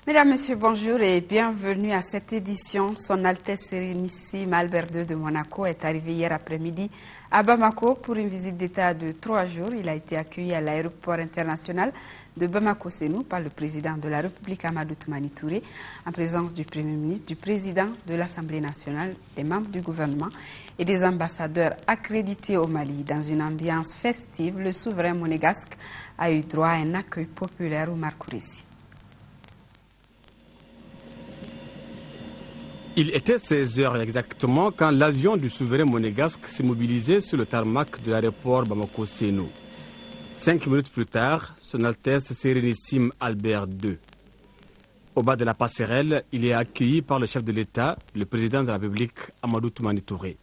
Mesdames, Messieurs, bonjour et bienvenue à cette édition. Son Altesse Sérénissime Albert II de Monaco est arrivé hier après-midi à Bamako pour une visite d'État de 3 jours. Il a été accueilli à l'aéroport international de Bamako-Sénou par le président de la République Amadou Toumani Touré, en présence du Premier ministre, du président de l'Assemblée nationale, des membres du gouvernement et des ambassadeurs accrédités au Mali. Dans une ambiance festive, le souverain monégasque a eu droit à un accueil populaire au Marcouréssi. Il était 16h exactement quand l'avion du souverain monégasque s'est mobilisé sur le tarmac de l'aéroport Bamako-Sénou. 5 minutes plus tard, Son Altesse Sérénissime Albert II. Au bas de la passerelle, il est accueilli par le chef de l'État, le président de la République Amadou Toumani Touré.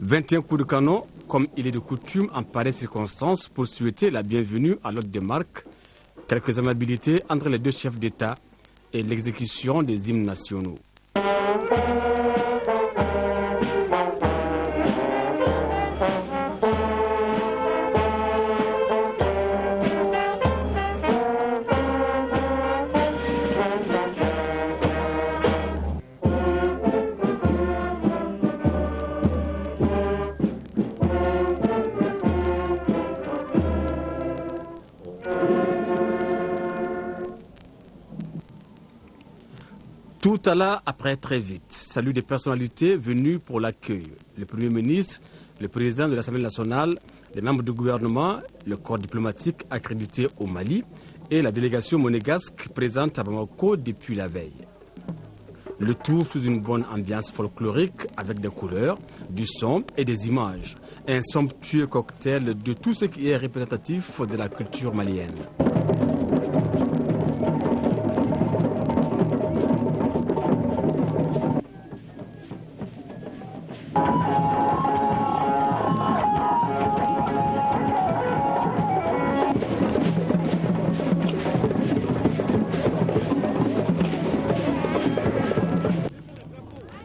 21 coups de canon, comme il est de coutume en pareilles circonstances, pour souhaiter la bienvenue à l'hôte de marque, quelques amabilités entre les deux chefs d'État et l'exécution des hymnes nationaux. Tout alla après très vite. Salut des personnalités venues pour l'accueil. Le Premier ministre, le président de l'Assemblée nationale, les membres du gouvernement, le corps diplomatique accrédité au Mali et la délégation monégasque présente à Bamako depuis la veille. Le tout sous une bonne ambiance folklorique avec des couleurs, du son et des images. Un somptueux cocktail de tout ce qui est représentatif de la culture malienne.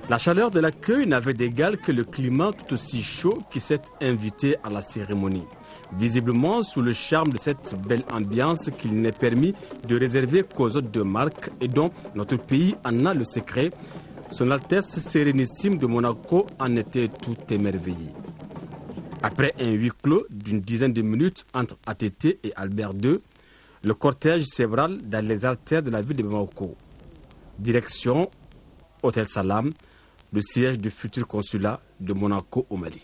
La chaleur de l'accueil n'avait d'égal que le climat tout aussi chaud qui s'est invité à la cérémonie. Visiblement, sous le charme de cette belle ambiance qu'il n'est permis de réserver qu'aux hôtes de marque et dont notre pays en a le secret, Son Altesse Sérénissime de Monaco en était tout émerveillé. Après un huis clos d'une dizaine de minutes entre ATT et Albert II, le cortège s'ébranle dans les artères de la ville de Bamako. Direction Hôtel Salam, le siège du futur consulat de Monaco au Mali.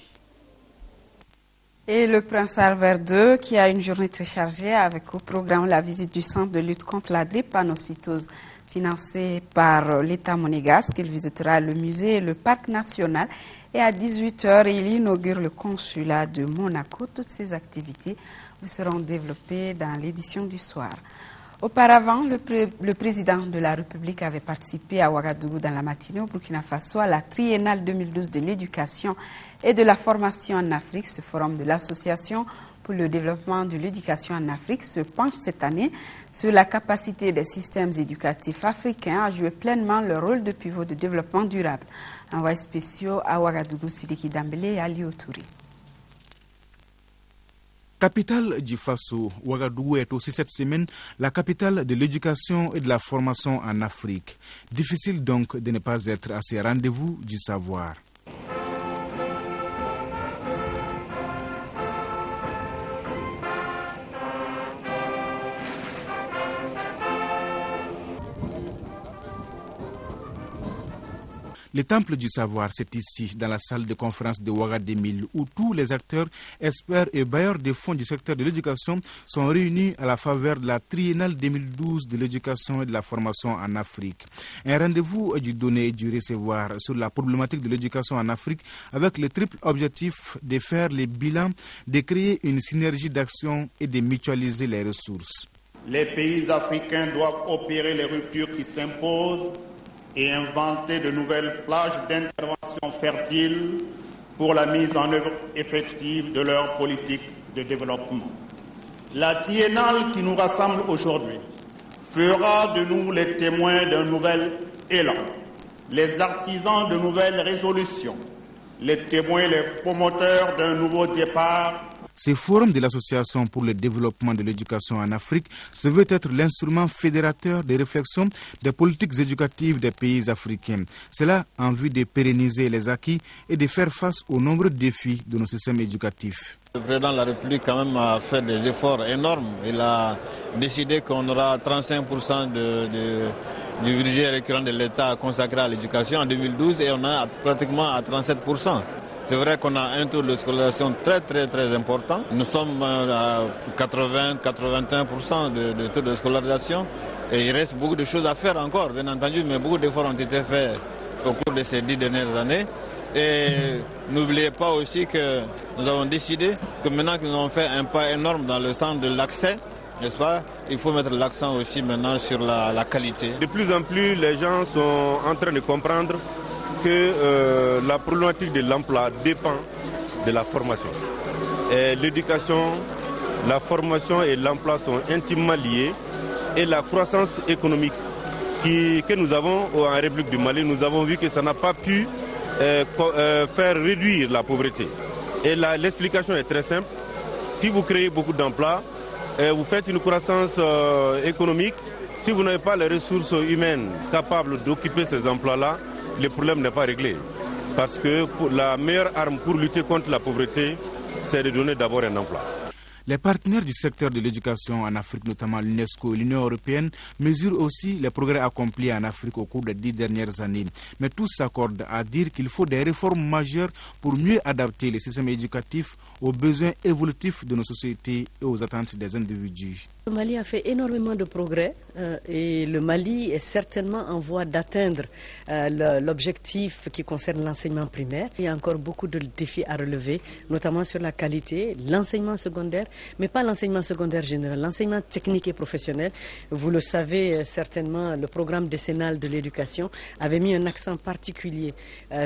Et le prince Albert II, qui a une journée très chargée avec au programme la visite du centre de lutte contre la drépanocytose financé par l'État monégasque. Il visitera le musée et le parc national et à 18h, il inaugure le consulat de Monaco. Toutes ces activités vous seront développées dans l'édition du soir. Auparavant, le président de la République avait participé à Ouagadougou dans la matinée au Burkina Faso à la triennale 2012 de l'éducation et de la formation en Afrique. Ce forum de l'association pour le développement de l'éducation en Afrique se penche cette année sur la capacité des systèmes éducatifs africains à jouer pleinement leur rôle de pivot de développement durable. Envoyés spéciaux à Ouagadougou, Sidiki Dambélé et Ali Outouri. Capitale du Faso, Ouagadougou est aussi cette semaine la capitale de l'éducation et de la formation en Afrique. Difficile donc de ne pas être à ces rendez-vous du savoir. Le temple du savoir, c'est ici, dans la salle de conférence de Ouagadémil, où tous les acteurs, experts et bailleurs de fonds du secteur de l'éducation sont réunis à la faveur de la triennale 2012 de l'éducation et de la formation en Afrique. Un rendez-vous du donner et du recevoir sur la problématique de l'éducation en Afrique avec le triple objectif de faire les bilans, de créer une synergie d'action et de mutualiser les ressources. Les pays africains doivent opérer les ruptures qui s'imposent et inventer de nouvelles plages d'intervention fertiles pour la mise en œuvre effective de leur politique de développement. La triennale qui nous rassemble aujourd'hui fera de nous les témoins d'un nouvel élan, les artisans de nouvelles résolutions, les témoins et les promoteurs d'un nouveau départ Ce forum de l'Association pour le développement de l'éducation en Afrique se veut être l'instrument fédérateur des réflexions des politiques éducatives des pays africains. Cela en vue de pérenniser les acquis et de faire face aux nombreux défis de nos systèmes éducatifs. Le président de la République quand même a fait des efforts énormes. Il a décidé qu'on aura 35% du budget récurrent de l'État consacré à l'éducation en 2012 et on est pratiquement à 37%. C'est vrai qu'on a un taux de scolarisation très important. Nous sommes à 80-81% de taux de scolarisation et il reste beaucoup de choses à faire encore, bien entendu, mais beaucoup d'efforts ont été faits au cours de ces 10 dernières années. Et n'oubliez pas aussi que nous avons décidé que maintenant que nous avons fait un pas énorme dans le sens de l'accès, n'est-ce pas, il faut mettre l'accent aussi maintenant sur la qualité. De plus en plus, les gens sont en train de comprendre que la problématique de l'emploi dépend de la formation. L'éducation, la formation et l'emploi sont intimement liés et la croissance économique que nous avons en République du Mali, nous avons vu que ça n'a pas pu faire réduire la pauvreté. Et l'explication est très simple. Si vous créez beaucoup d'emplois, vous faites une croissance économique, si vous n'avez pas les ressources humaines capables d'occuper ces emplois-là, le problème n'est pas réglé. Parce que la meilleure arme pour lutter contre la pauvreté, c'est de donner d'abord un emploi. Les partenaires du secteur de l'éducation en Afrique, notamment l'UNESCO et l'Union européenne, mesurent aussi les progrès accomplis en Afrique au cours des 10 dernières années. Mais tous s'accordent à dire qu'il faut des réformes majeures pour mieux adapter les systèmes éducatifs aux besoins évolutifs de nos sociétés et aux attentes des individus. Le Mali a fait énormément de progrès et le Mali est certainement en voie d'atteindre l'objectif qui concerne l'enseignement primaire. Il y a encore beaucoup de défis à relever, notamment sur la qualité, l'enseignement secondaire, mais pas l'enseignement secondaire général, l'enseignement technique et professionnel. Vous le savez certainement, le programme décennal de l'éducation avait mis un accent particulier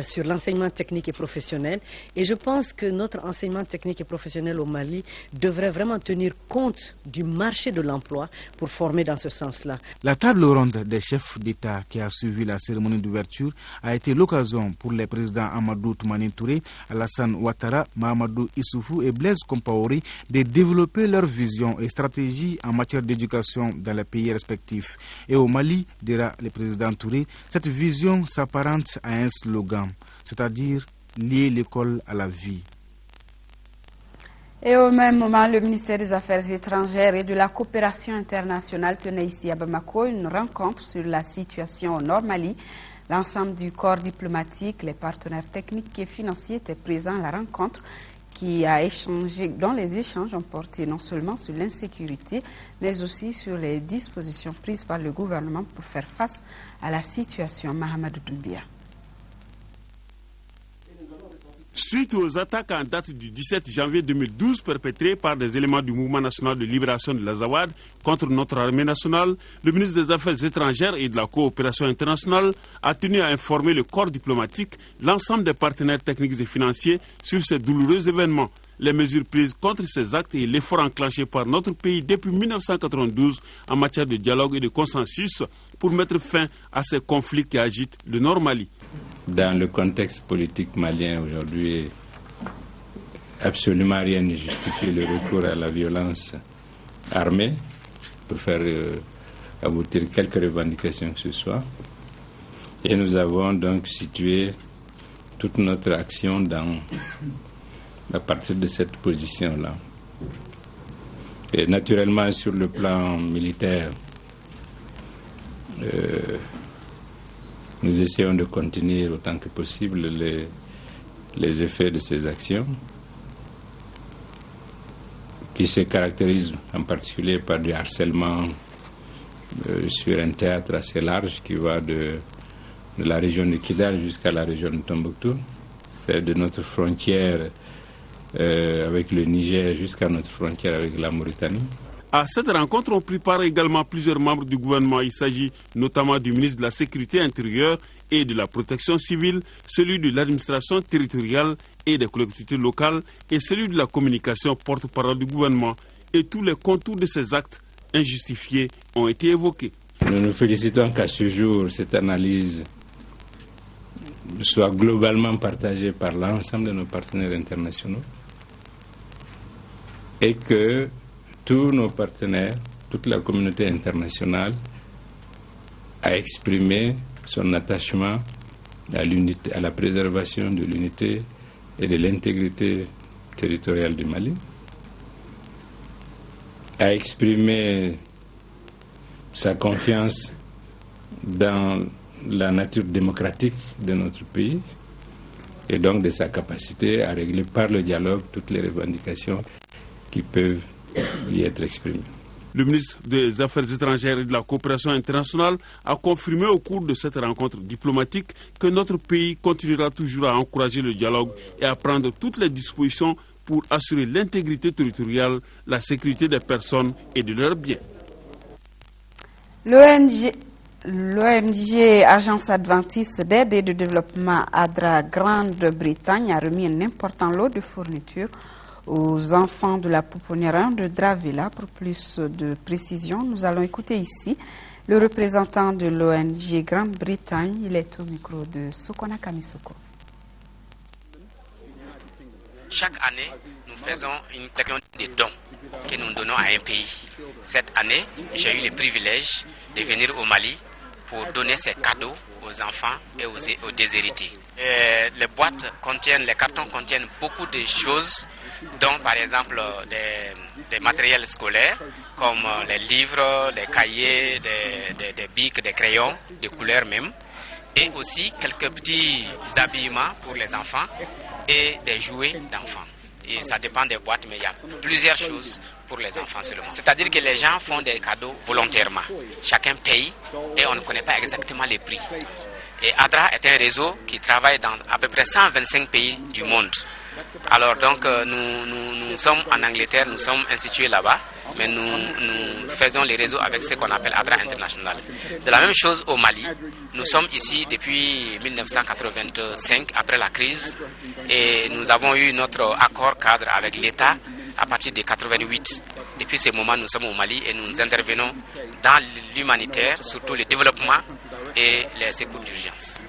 sur l'enseignement technique et professionnel. Et je pense que notre enseignement technique et professionnel au Mali devrait vraiment tenir compte du marché de l'emploi pour former dans ce sens-là. La table ronde des chefs d'État qui a suivi la cérémonie d'ouverture a été l'occasion pour les présidents Amadou Toumani Touré, Alassane Ouattara, Mahamadou Issoufou et Blaise Compaoré de développer leur vision et stratégie en matière d'éducation dans les pays respectifs. Et au Mali, dira le président Touré, cette vision s'apparente à un slogan, c'est-à-dire lier l'école à la vie. Et au même moment, le ministère des Affaires étrangères et de la coopération internationale tenait ici à Bamako une rencontre sur la situation au Nord Mali. L'ensemble du corps diplomatique, les partenaires techniques et financiers étaient présents à la rencontre dont les échanges ont porté non seulement sur l'insécurité, mais aussi sur les dispositions prises par le gouvernement pour faire face à la situation. Mahamadou Doumbia. Suite aux attaques en date du 17 janvier 2012 perpétrées par des éléments du Mouvement national de libération de l'Azawad contre notre armée nationale, le ministre des Affaires étrangères et de la coopération internationale a tenu à informer le corps diplomatique, l'ensemble des partenaires techniques et financiers sur ces douloureux événements, les mesures prises contre ces actes et l'effort enclenché par notre pays depuis 1992 en matière de dialogue et de consensus pour mettre fin à ces conflits qui agitent le Nord Mali. Dans le contexte politique malien aujourd'hui, absolument rien ne justifie le recours à la violence armée pour faire aboutir quelques revendications que ce soit. Et nous avons donc situé toute notre action à partir de cette position-là. Et naturellement, sur le plan militaire, nous essayons de contenir autant que possible les effets de ces actions qui se caractérisent en particulier par du harcèlement sur un théâtre assez large qui va de la région de Kidal jusqu'à la région de Tombouctou, c'est de notre frontière avec le Niger jusqu'à notre frontière avec la Mauritanie. À cette rencontre ont pris part également plusieurs membres du gouvernement. Il s'agit notamment du ministre de la Sécurité intérieure et de la Protection civile, celui de l'administration territoriale et des collectivités locales et celui de la communication porte-parole du gouvernement. Et tous les contours de ces actes injustifiés ont été évoqués. Nous nous félicitons qu'à ce jour, cette analyse soit globalement partagée par l'ensemble de nos partenaires internationaux. et que tous nos partenaires, toute la communauté internationale a exprimé son attachement à l'unité, à la préservation de l'unité et de l'intégrité territoriale du Mali, a exprimé sa confiance dans la nature démocratique de notre pays et donc de sa capacité à régler par le dialogue toutes les revendications qui peuvent y être exprimées. Le ministre des Affaires étrangères et de la coopération internationale a confirmé au cours de cette rencontre diplomatique que notre pays continuera toujours à encourager le dialogue et à prendre toutes les dispositions pour assurer l'intégrité territoriale, la sécurité des personnes et de leurs biens. L'ONG Agence Adventiste d'aide et de développement ADRA Grande-Bretagne a remis un important lot de fournitures aux enfants de la pouponnière de Dravilla. Pour plus de précision, nous allons écouter ici le représentant de l'ONG Grande-Bretagne. Il est au micro de Sokona Kamisoko. Chaque année, nous faisons une collection de dons que nous donnons à un pays. Cette année, j'ai eu le privilège de venir au Mali pour donner ces cadeaux aux enfants et aux déshérités. Les boîtes contiennent, les cartons contiennent beaucoup de choses, dont par exemple des matériels scolaires comme les livres, les cahiers, des bics, des crayons, des couleurs même, et aussi quelques petits habillements pour les enfants et des jouets d'enfants. Et ça dépend des boîtes, mais il y a plusieurs choses pour les enfants seulement. C'est-à-dire que les gens font des cadeaux volontairement. Chacun paye et on ne connaît pas exactement les prix. Et ADRA est un réseau qui travaille dans à peu près 125 pays du monde. Alors donc nous sommes en Angleterre, nous sommes institués là-bas, mais nous faisons les réseaux avec ce qu'on appelle ADRA International. De la même chose au Mali, nous sommes ici depuis 1985 après la crise et nous avons eu notre accord cadre avec l'État à partir de 88. Depuis ce moment, nous sommes au Mali et nous intervenons dans l'humanitaire, surtout le développement et les secours d'urgence.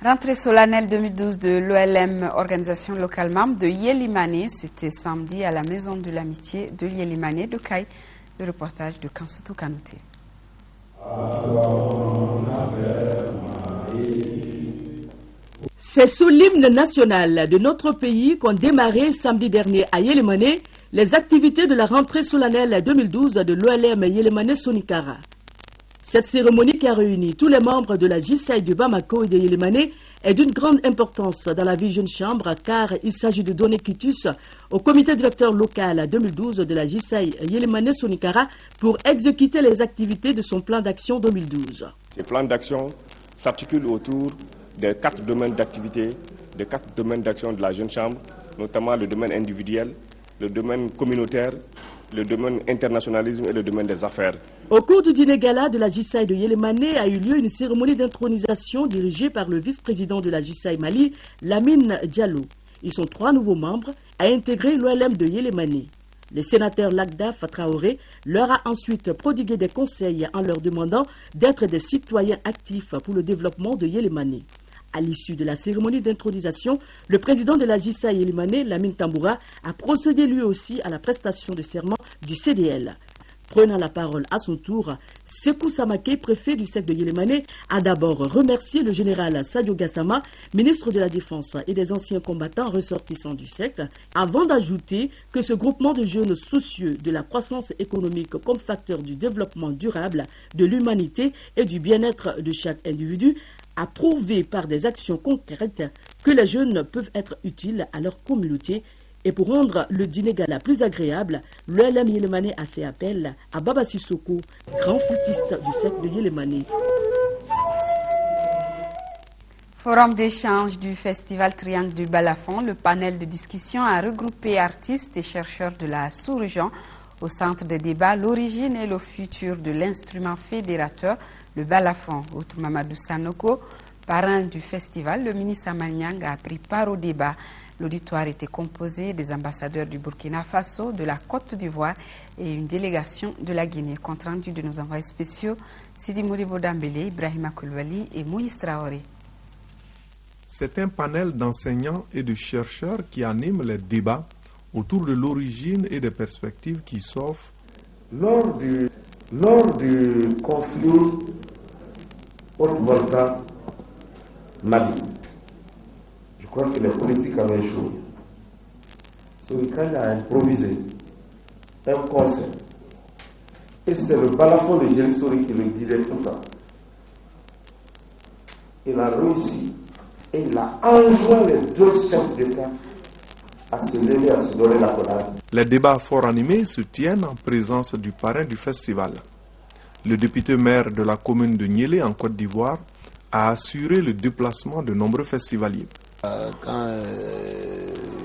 Rentrée solennelle 2012 de l'OLM, organisation locale membre de Yélimane, c'était samedi à la Maison de l'Amitié de Yélimane de Caille. Le reportage de Kansuto Kanouté. C'est sous l'hymne national de notre pays qu'ont démarré samedi dernier à Yélimane les activités de la rentrée solennelle 2012 de l'OLM Yélimane Sonikara. Cette cérémonie qui a réuni tous les membres de la JSAI du Bamako et de Yélimane est d'une grande importance dans la vie jeune chambre car il s'agit de donner quitus au comité directeur local 2012 de la JSAI Yélimane Sonikara pour exécuter les activités de son plan d'action 2012. Ce plan d'action s'articule autour des 4 domaines d'activité, des 4 domaines d'action de la jeune chambre, notamment le domaine individuel, le domaine communautaire, le domaine internationalisme et le domaine des affaires. Au cours du dîner gala de la JSAI de Yélimane a eu lieu une cérémonie d'intronisation dirigée par le vice-président de la JSAI Mali, Lamine Diallo. Ils sont 3 nouveaux membres à intégrer l'OLM de Yélimane. Le sénateur Lagdaf Traoré leur a ensuite prodigué des conseils en leur demandant d'être des citoyens actifs pour le développement de Yélimane. À l'issue de la cérémonie d'intronisation, le président de la JSAI Yélimane, Lamine Tamboura, a procédé lui aussi à la prestation de serment du CDL. Prenant la parole à son tour, Sekou Samake, préfet du SEC de Yélimane, a d'abord remercié le général Sadio Gassama, ministre de la Défense et des anciens combattants ressortissants du SEC, avant d'ajouter que ce groupement de jeunes soucieux de la croissance économique comme facteur du développement durable, de l'humanité et du bien-être de chaque individu a prouvé par des actions concrètes que les jeunes peuvent être utiles à leur communauté. Et pour rendre le dîner gala plus agréable, l'OLM Yélimane a fait appel à Baba Sissoko, grand flûtiste du SEC de Yélimane. Forum d'échange du Festival Triangle du Balafon, le panel de discussion a regroupé artistes et chercheurs de la sous-région au centre des débats l'origine et le futur de l'instrument fédérateur, le balafon. Outre Mamadou Sanoko, parrain du festival, le ministre Amanyang a pris part au débat. L'auditoire était composé des ambassadeurs du Burkina Faso, de la Côte d'Ivoire et une délégation de la Guinée. Compte rendu de nos envoyés spéciaux, Sidi Moribo Dambélé, Ibrahima Koulibaly et Moïse Traoré. C'est un panel d'enseignants et de chercheurs qui anime les débats autour de l'origine et des perspectives qui s'offrent. Lors du conflit Haute-Volta Mali, je crois que les politiques avaient échoué. Solikane a improvisé un conseil. Et c'est le balafon de Djelsori qui le guidait tout le temps. Il a réussi et il a enjoint les deux chefs d'État à se lever, à se donner la parole. Les débats fort animés se tiennent en présence du parrain du festival. Le député maire de la commune de Niélé en Côte d'Ivoire a assuré le déplacement de nombreux festivaliers. Quand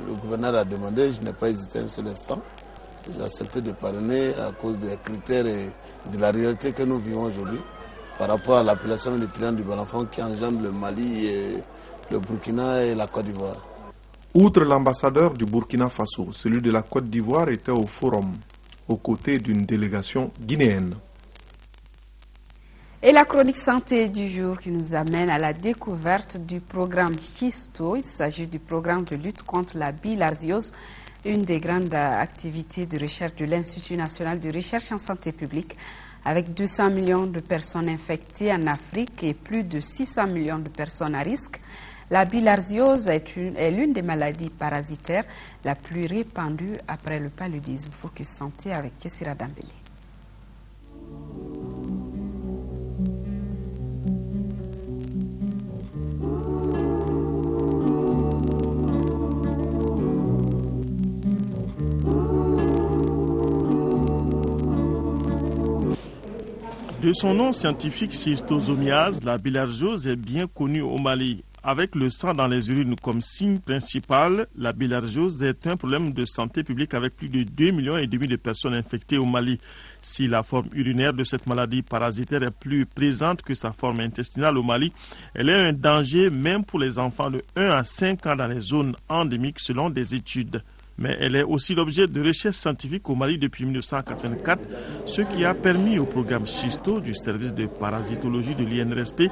le gouverneur a demandé, je n'ai pas hésité un seul instant. J'ai accepté de parrainer à cause des critères et de la réalité que nous vivons aujourd'hui par rapport à l'appellation du triangle du Balafon qui engendre le Mali, et le Burkina et la Côte d'Ivoire. Outre l'ambassadeur du Burkina Faso, celui de la Côte d'Ivoire était au forum, aux côtés d'une délégation guinéenne. Et la chronique santé du jour qui nous amène à la découverte du programme Chisto. Il s'agit du programme de lutte contre la bilharziose, une des grandes activités de recherche de l'Institut national de recherche en santé publique, avec 200 millions de personnes infectées en Afrique et plus de 600 millions de personnes à risque. La bilharziose est l'une des maladies parasitaires la plus répandue après le paludisme. Focus Santé avec Tessira Dambélé. De son nom scientifique schistosomiase, la bilharziose est bien connue au Mali. Avec le sang dans les urines comme signe principal, la bilharziose est un problème de santé publique avec plus de 2,5 millions de personnes infectées au Mali. Si la forme urinaire de cette maladie parasitaire est plus présente que sa forme intestinale au Mali, elle est un danger même pour les enfants de 1 à 5 ans dans les zones endémiques selon des études. Mais elle est aussi l'objet de recherches scientifiques au Mali depuis 1984, ce qui a permis au programme Chisto du service de parasitologie de l'INRSP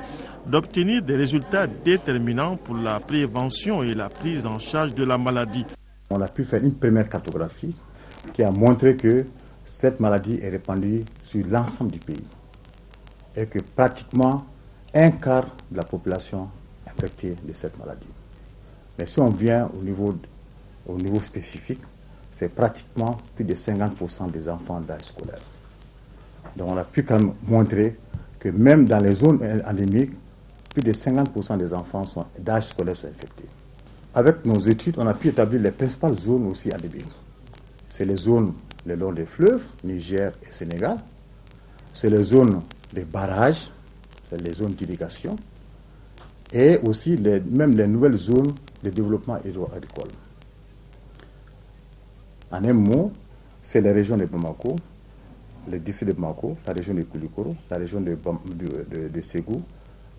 d'obtenir des résultats déterminants pour la prévention et la prise en charge de la maladie. On a pu faire une première cartographie qui a montré que cette maladie est répandue sur l'ensemble du pays et que pratiquement un quart de la population est infectée de cette maladie. Mais si on vient au niveau spécifique, c'est pratiquement plus de 50% des enfants d'âge scolaire. Donc on a pu quand même montrer que même dans les zones endémiques, plus de 50% des enfants d'âge scolaire sont infectés. Avec nos études, on a pu établir les principales zones aussi endémiques. C'est les zones le long des fleuves, Niger et Sénégal. C'est les zones des barrages, c'est les zones d'irrigation. Et aussi même les nouvelles zones de développement hydro-agricole. En un mot, c'est la région de Bamako, le district de Bamako, la région de Koulikoro, la région de Ségou,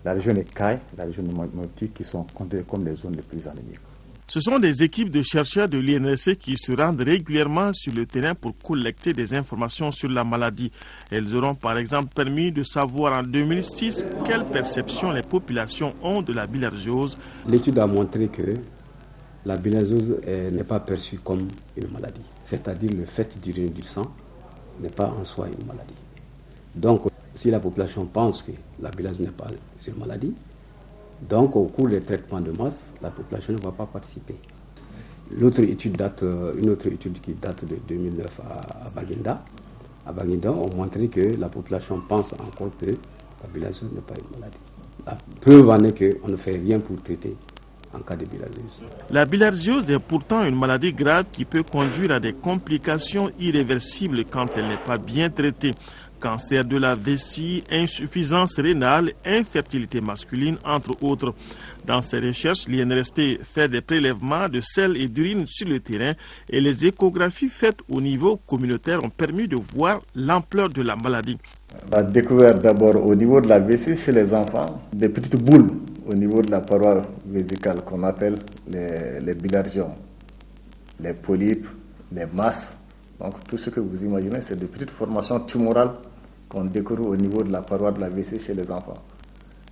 la région de Kaye, la région de Mopti qui sont comptées comme les zones les plus endémiques. Ce sont des équipes de chercheurs de l'INRSP qui se rendent régulièrement sur le terrain pour collecter des informations sur la maladie. Elles auront par exemple permis de savoir en 2006 quelle perception les populations ont de la bilharziose. L'étude a montré que la bilharziose n'est pas perçue comme une maladie. C'est-à-dire le fait d'uriner du sang n'est pas en soi une maladie. Donc, si la population pense que la bilharziose n'est pas une maladie, donc au cours des traitements de masse, la population ne va pas participer. Une autre étude qui date de 2009 à Baguinda. À Baguinda, on montrait que la population pense encore que la bilharziose n'est pas une maladie. La preuve en est qu'on ne fait rien pour traiter en cas de bilharziose. La bilharziose est pourtant une maladie grave qui peut conduire à des complications irréversibles quand elle n'est pas bien traitée. Cancer de la vessie, insuffisance rénale, infertilité masculine, entre autres. Dans ses recherches, l'INRSP fait des prélèvements de sel et d'urine sur le terrain et les échographies faites au niveau communautaire ont permis de voir l'ampleur de la maladie. On a découvert d'abord au niveau de la vessie chez les enfants des petites boules au niveau de la paroi vésicale qu'on appelle les bilharziomes, les polypes, les masses. Donc tout ce que vous imaginez, c'est des petites formations tumorales qu'on découvre au niveau de la paroi de la vessie chez les enfants.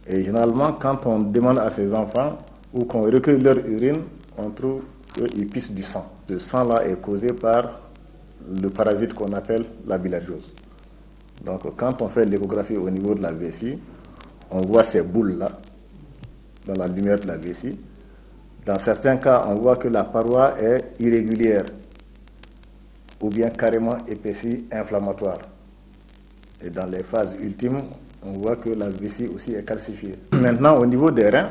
Et généralement, quand on demande à ces enfants ou qu'on recueille leur urine, on trouve qu'ils pissent du sang. Ce sang-là est causé par le parasite qu'on appelle la bilharziose. Donc quand on fait l'échographie au niveau de la vessie, on voit ces boules-là dans la lumière de la vessie. Dans certains cas, on voit que la paroi est irrégulière ou bien carrément épaissie, inflammatoire. Et dans les phases ultimes, on voit que la vessie aussi est calcifiée. Maintenant, au niveau des reins,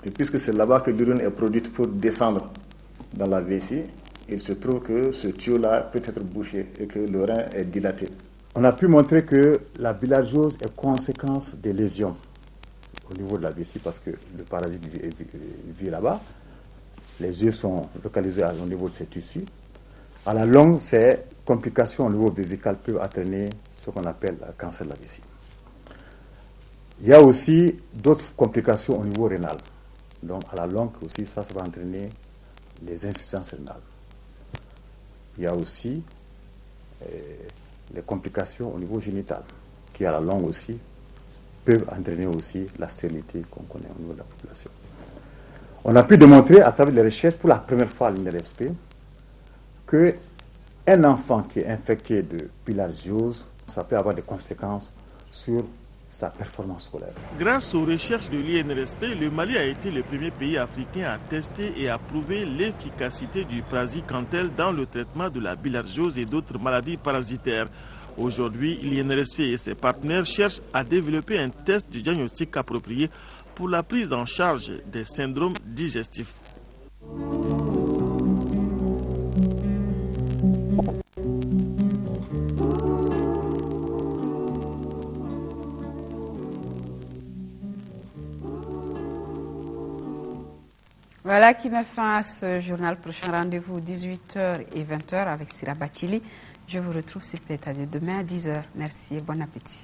et puisque c'est là-bas que l'urine est produite pour descendre dans la vessie, il se trouve que ce tuyau-là peut être bouché et que le rein est dilaté. On a pu montrer que la bilharziose est conséquence des lésions au niveau de la vessie parce que le parasite vit là-bas. Les yeux sont localisés au niveau de ces tissus. À la longue, ces complications au niveau vésical peuvent entraîner ce qu'on appelle le cancer de la vessie. Il y a aussi d'autres complications au niveau rénal. Donc à la longue aussi, ça va entraîner les insuffisances rénales. Il y a aussi les complications au niveau génital, qui à la longue aussi peuvent entraîner aussi la stérilité qu'on connaît au niveau de la population. On a pu démontrer à travers les recherches pour la première fois à l'INRSP qu'un enfant qui est infecté de bilharziose, ça peut avoir des conséquences sur sa performance scolaire. Grâce aux recherches de l'INRSP, le Mali a été le premier pays africain à tester et à prouver l'efficacité du praziquantel dans le traitement de la bilharziose et d'autres maladies parasitaires. Aujourd'hui, l'INRSP et ses partenaires cherchent à développer un test de diagnostic approprié pour la prise en charge des syndromes digestifs. Voilà qui met fin à ce journal. Prochain rendez-vous 18h et 20h avec Sira Bachili. Je vous retrouve sur Pétade demain à 10h. Merci et bon appétit.